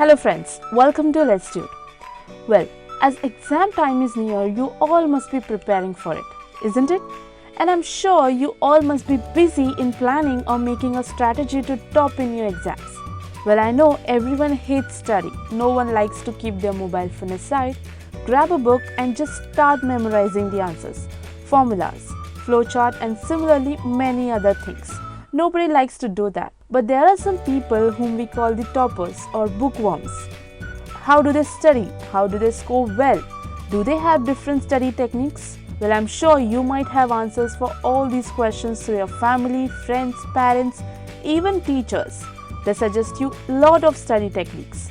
Hello friends, welcome to Let's Do It. Well, as exam time is near, you all must be preparing for it, isn't it? And I'm sure you all must be busy in planning or making a strategy to top in your exams. Well, I know everyone hates study. No one likes to keep their mobile phone aside, grab a book and just start memorizing the answers, formulas, flowchart and similarly many other things. Nobody likes to do that. But there are some people whom we call the toppers or bookworms. How do they study? How do they score well? Do they have different study techniques? Well, I'm sure you might have answers for all these questions through your family, friends, parents, even teachers. They suggest you a lot of study techniques.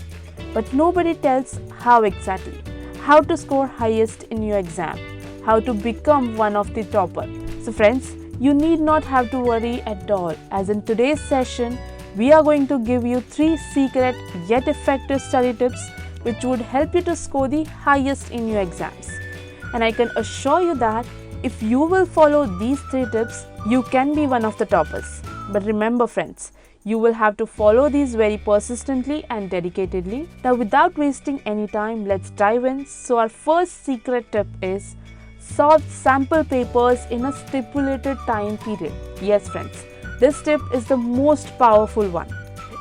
But nobody tells how exactly. How to score highest in your exam. How to become one of the topper. So friends, you need not have to worry at all, as in today's session, we are going to give you 3 secret yet effective study tips which would help you to score the highest in your exams. And I can assure you that if you will follow these 3 tips, you can be one of the toppers. But remember friends, you will have to follow these very persistently and dedicatedly. Now without wasting any time, let's dive in. So our first secret tip is solve sample papers in a stipulated time period. Yes friends, this tip is the most powerful one.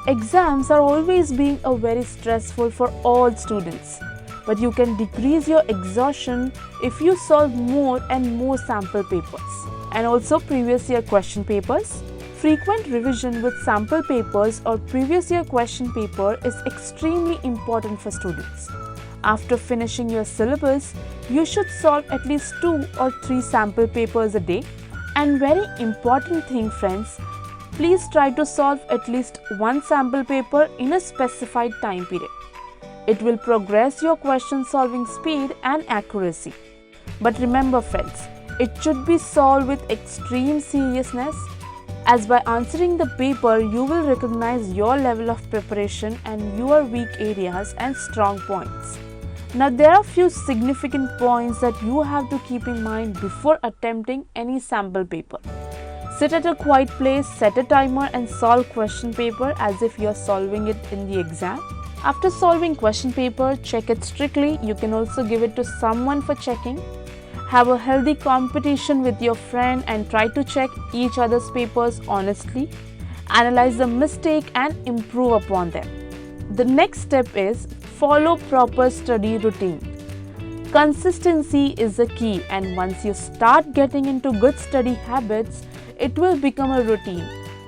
Exams are always being very stressful for all students, but you can decrease your exhaustion if you solve more and more sample papers and also previous year question papers. Frequent revision with sample papers or previous year question paper is extremely important for students. After finishing your syllabus, you should solve at least 2 or 3 sample papers a day. And very important thing friends, please try to solve at least 1 sample paper in a specified time period. It will progress your question solving speed and accuracy. But remember friends, it should be solved with extreme seriousness, as by answering the paper you will recognize your level of preparation and your weak areas and strong points. Now there are few significant points that you have to keep in mind before attempting any sample paper. Sit at a quiet place, set a timer and solve question paper as if you are solving it in the exam. After solving question paper, check it strictly. You can also give it to someone for checking. Have a healthy competition with your friend and try to check each other's papers honestly. Analyze the mistake and improve upon them. The next step is follow proper study routine. Consistency is the key, and once you start getting into good study habits, it will become a routine.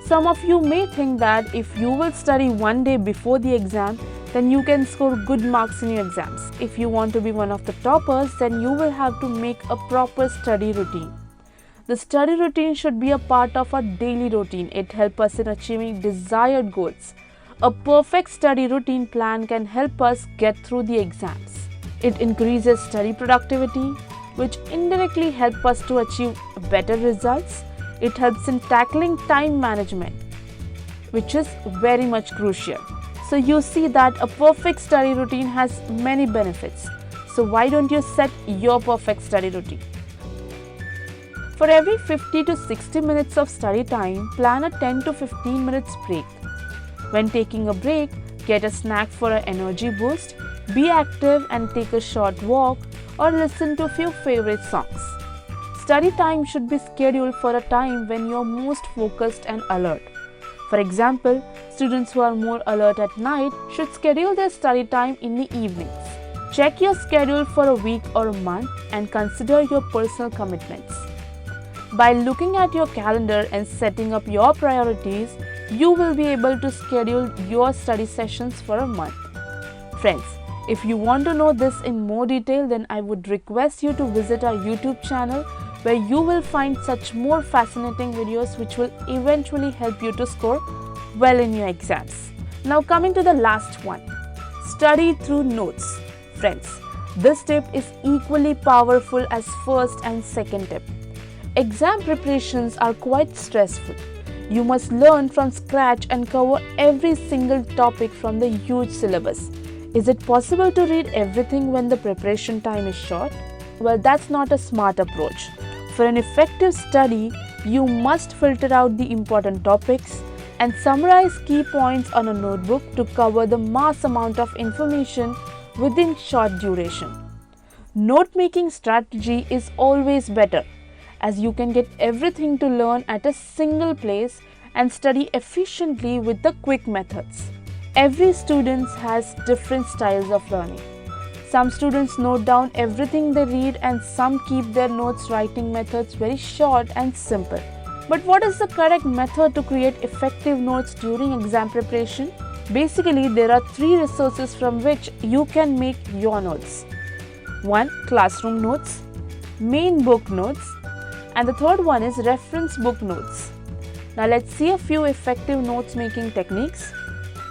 Some of you may think that if you will study one day before the exam, then you can score good marks in your exams. If you want to be one of the toppers, then you will have to make a proper study routine. The study routine should be a part of our daily routine. It helps us in achieving desired goals. A perfect study routine plan can help us get through the exams. It increases study productivity, which indirectly helps us to achieve better results. It helps in tackling time management, which is very much crucial. So you see that a perfect study routine has many benefits. So why don't you set your perfect study routine? For every 50 to 60 minutes of study time, plan a 10 to 15 minutes break. When taking a break, get a snack for an energy boost, be active and take a short walk or listen to a few favorite songs. Study time should be scheduled for a time when you are most focused and alert. For example, students who are more alert at night should schedule their study time in the evenings. Check your schedule for a week or a month and consider your personal commitments. By looking at your calendar and setting up your priorities, you will be able to schedule your study sessions for a month. Friends, if you want to know this in more detail, then I would request you to visit our YouTube channel, where you will find such more fascinating videos which will eventually help you to score well in your exams. Now coming to the last one, study through notes. Friends, this tip is equally powerful as first and second tip. Exam preparations are quite stressful. You must learn from scratch and cover every single topic from the huge syllabus. Is it possible to read everything when the preparation time is short? Well, that's not a smart approach. For an effective study, you must filter out the important topics and summarize key points on a notebook to cover the mass amount of information within short duration. Note-making strategy is always better, as you can get everything to learn at a single place and study efficiently with the quick methods. Every student has different styles of learning. Some students note down everything they read and some keep their notes writing methods very short and simple. But what is the correct method to create effective notes during exam preparation? Basically, there are 3 resources from which you can make your notes. 1. Classroom notes, main book notes, and the third one is reference book notes. Now let's see a few effective notes making techniques.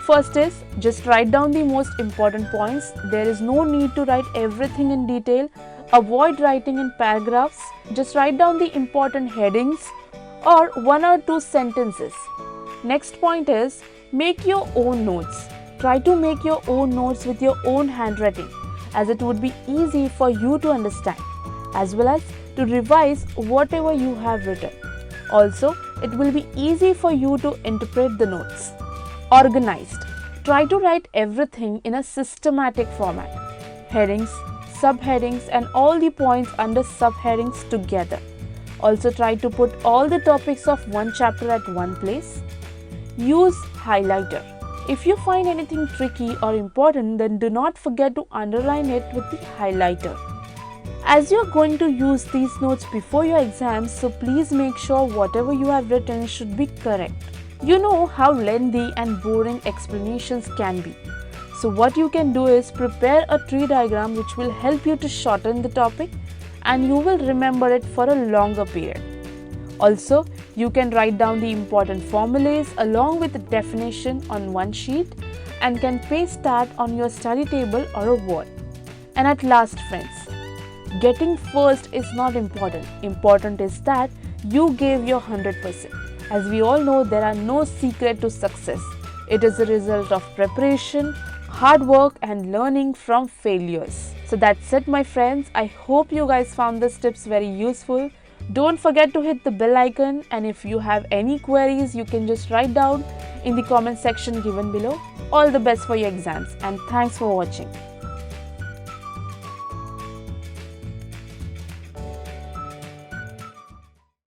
First is just write down the most important points. There is no need to write everything in detail. Avoid writing in paragraphs. Just write down the important headings or 1 or 2 sentences. Next point is make your own notes. Try to make your own notes with your own handwriting, as it would be easy for you to understand as well as to revise whatever you have written. Also, it will be easy for you to interpret the notes. Organized. Try to write everything in a systematic format. Headings, subheadings and all the points under subheadings together. Also try to put all the topics of one chapter at one place. Use highlighter. If you find anything tricky or important, then do not forget to underline it with the highlighter. As you are going to use these notes before your exams, so please make sure whatever you have written should be correct. You know how lengthy and boring explanations can be. So what you can do is prepare a tree diagram which will help you to shorten the topic and you will remember it for a longer period. Also, you can write down the important formulas along with the definition on one sheet and can paste that on your study table or a wall. And at last, friends, getting first is not important. Important is that you gave your 100%. As we all know, there are no secret to success. It is a result of preparation, hard work and learning from failures. So that's it, my friends. I hope you guys found these tips very useful. Don't forget to hit the bell icon, and if you have any queries, you can just write down in the comment section given below. All the best for your exams and thanks for watching.